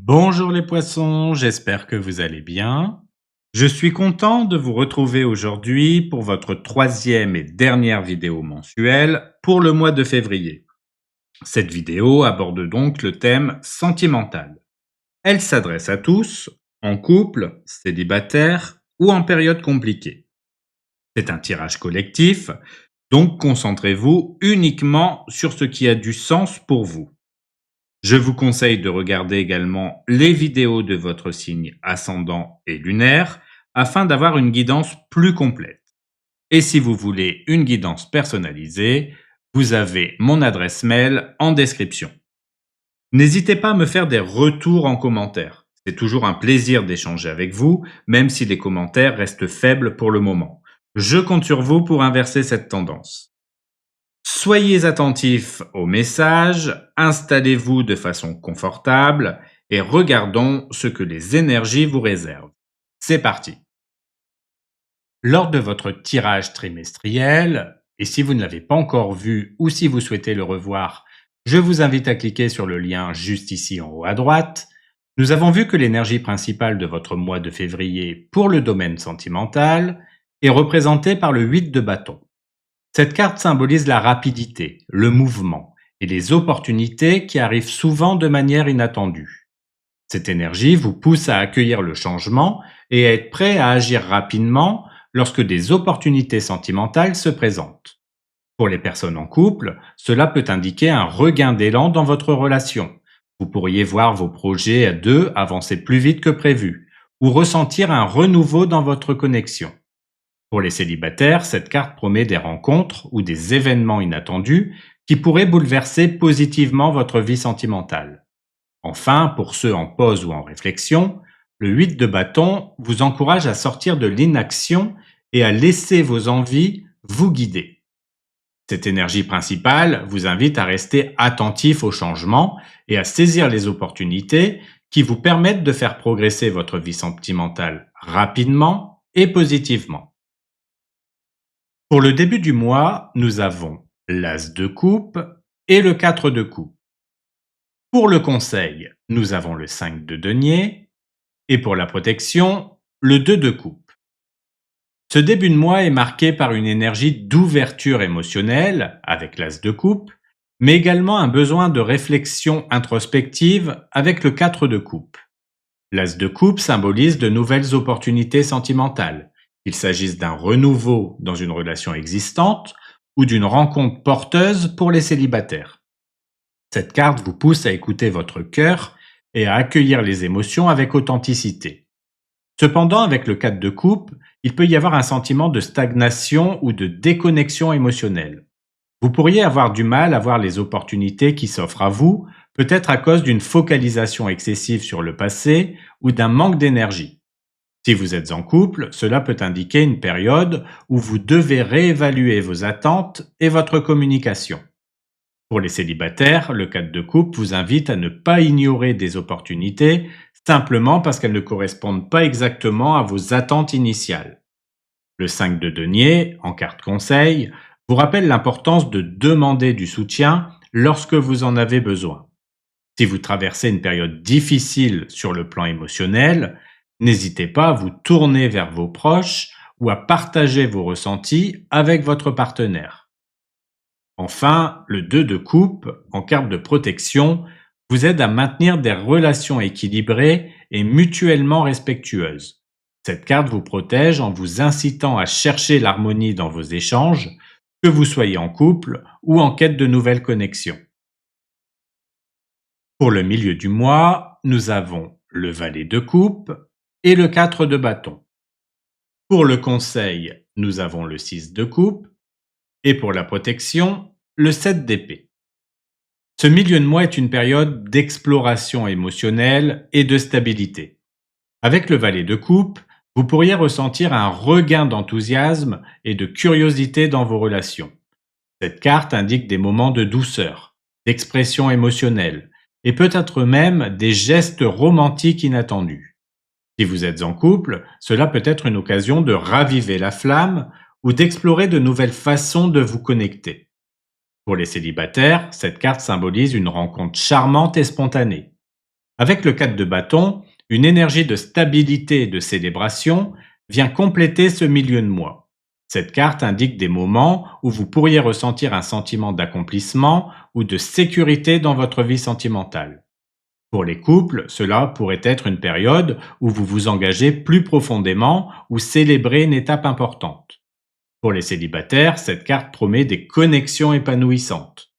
Bonjour les poissons, j'espère que vous allez bien. Je suis content de vous retrouver aujourd'hui pour votre troisième et dernière vidéo mensuelle pour le mois de février. Cette vidéo aborde donc le thème sentimental. Elle s'adresse à tous, en couple, célibataire ou en période compliquée. C'est un tirage collectif, donc concentrez-vous uniquement sur ce qui a du sens pour vous. Je vous conseille de regarder également les vidéos de votre signe ascendant et lunaire afin d'avoir une guidance plus complète. Et si vous voulez une guidance personnalisée, vous avez mon adresse mail en description. N'hésitez pas à me faire des retours en commentaire. C'est toujours un plaisir d'échanger avec vous, même si les commentaires restent faibles pour le moment. Je compte sur vous pour inverser cette tendance. Soyez attentifs aux messages, installez-vous de façon confortable et regardons ce que les énergies vous réservent. C'est parti. Lors de votre tirage trimestriel, et si vous ne l'avez pas encore vu ou si vous souhaitez le revoir, je vous invite à cliquer sur le lien juste ici en haut à droite. Nous avons vu que l'énergie principale de votre mois de février pour le domaine sentimental est représentée par le 8 de bâton. Cette carte symbolise la rapidité, le mouvement et les opportunités qui arrivent souvent de manière inattendue. Cette énergie vous pousse à accueillir le changement et à être prêt à agir rapidement lorsque des opportunités sentimentales se présentent. Pour les personnes en couple, cela peut indiquer un regain d'élan dans votre relation. Vous pourriez voir vos projets à deux avancer plus vite que prévu ou ressentir un renouveau dans votre connexion. Pour les célibataires, cette carte promet des rencontres ou des événements inattendus qui pourraient bouleverser positivement votre vie sentimentale. Enfin, pour ceux en pause ou en réflexion, le 8 de bâton vous encourage à sortir de l'inaction et à laisser vos envies vous guider. Cette énergie principale vous invite à rester attentif aux changements et à saisir les opportunités qui vous permettent de faire progresser votre vie sentimentale rapidement et positivement. Pour le début du mois, nous avons l'As de coupe et le 4 de coupe. Pour le conseil, nous avons le 5 de denier et pour la protection, le 2 de coupe. Ce début de mois est marqué par une énergie d'ouverture émotionnelle avec l'As de coupe, mais également un besoin de réflexion introspective avec le 4 de coupe. L'As de coupe symbolise de nouvelles opportunités sentimentales, qu'il s'agisse d'un renouveau dans une relation existante ou d'une rencontre porteuse pour les célibataires. Cette carte vous pousse à écouter votre cœur et à accueillir les émotions avec authenticité. Cependant, avec le 4 de coupe, il peut y avoir un sentiment de stagnation ou de déconnexion émotionnelle. Vous pourriez avoir du mal à voir les opportunités qui s'offrent à vous, peut-être à cause d'une focalisation excessive sur le passé ou d'un manque d'énergie. Si vous êtes en couple, cela peut indiquer une période où vous devez réévaluer vos attentes et votre communication. Pour les célibataires, le 4 de coupe vous invite à ne pas ignorer des opportunités simplement parce qu'elles ne correspondent pas exactement à vos attentes initiales. Le 5 de denier, en carte conseil, vous rappelle l'importance de demander du soutien lorsque vous en avez besoin. Si vous traversez une période difficile sur le plan émotionnel, n'hésitez pas à vous tourner vers vos proches ou à partager vos ressentis avec votre partenaire. Enfin, le 2 de coupe, en carte de protection, vous aide à maintenir des relations équilibrées et mutuellement respectueuses. Cette carte vous protège en vous incitant à chercher l'harmonie dans vos échanges, que vous soyez en couple ou en quête de nouvelles connexions. Pour le milieu du mois, nous avons le valet de coupe et le 4 de bâton. Pour le conseil, nous avons le 6 de coupe et pour la protection, le 7 d'épée. Ce milieu de mois est une période d'exploration émotionnelle et de stabilité. Avec le valet de coupe, vous pourriez ressentir un regain d'enthousiasme et de curiosité dans vos relations. Cette carte indique des moments de douceur, d'expression émotionnelle et peut-être même des gestes romantiques inattendus. Si vous êtes en couple, cela peut être une occasion de raviver la flamme ou d'explorer de nouvelles façons de vous connecter. Pour les célibataires, cette carte symbolise une rencontre charmante et spontanée. Avec le 4 de bâton, une énergie de stabilité et de célébration vient compléter ce milieu de mois. Cette carte indique des moments où vous pourriez ressentir un sentiment d'accomplissement ou de sécurité dans votre vie sentimentale. Pour les couples, cela pourrait être une période où vous vous engagez plus profondément ou célébrez une étape importante. Pour les célibataires, cette carte promet des connexions épanouissantes.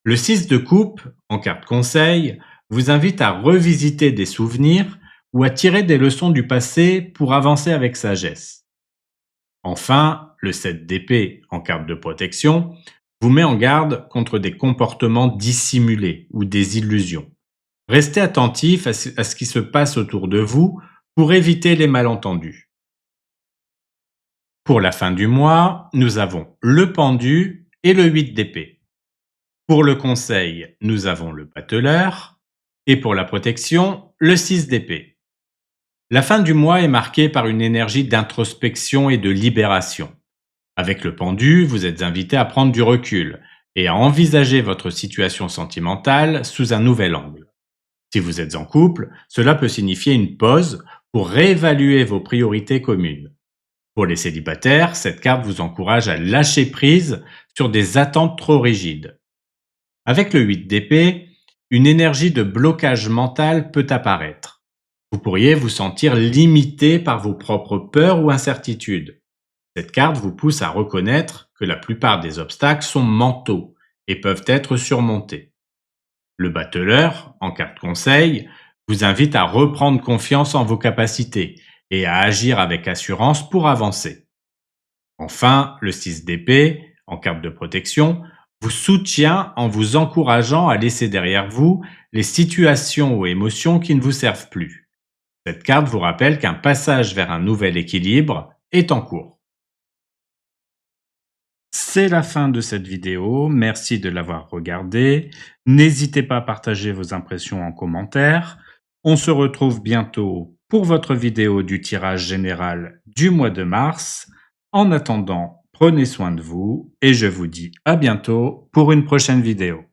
Le 6 de coupe, en carte conseil, vous invite à revisiter des souvenirs ou à tirer des leçons du passé pour avancer avec sagesse. Enfin, le 7 d'épée, en carte de protection, vous met en garde contre des comportements dissimulés ou des illusions. Restez attentif à ce qui se passe autour de vous pour éviter les malentendus. Pour la fin du mois, nous avons le pendu et le 8 d'épée. Pour le conseil, nous avons le bateleur et pour la protection, le 6 d'épée. La fin du mois est marquée par une énergie d'introspection et de libération. Avec le pendu, vous êtes invité à prendre du recul et à envisager votre situation sentimentale sous un nouvel angle. Si vous êtes en couple, cela peut signifier une pause pour réévaluer vos priorités communes. Pour les célibataires, cette carte vous encourage à lâcher prise sur des attentes trop rigides. Avec le 8 d'épée, une énergie de blocage mental peut apparaître. Vous pourriez vous sentir limité par vos propres peurs ou incertitudes. Cette carte vous pousse à reconnaître que la plupart des obstacles sont mentaux et peuvent être surmontés. Le bateleur, en carte conseil, vous invite à reprendre confiance en vos capacités et à agir avec assurance pour avancer. Enfin, le 6 d'épée, en carte de protection, vous soutient en vous encourageant à laisser derrière vous les situations ou émotions qui ne vous servent plus. Cette carte vous rappelle qu'un passage vers un nouvel équilibre est en cours. C'est la fin de cette vidéo, merci de l'avoir regardée. N'hésitez pas à partager vos impressions en commentaire. On se retrouve bientôt pour votre vidéo du tirage général du mois de mars. En attendant, prenez soin de vous et je vous dis à bientôt pour une prochaine vidéo.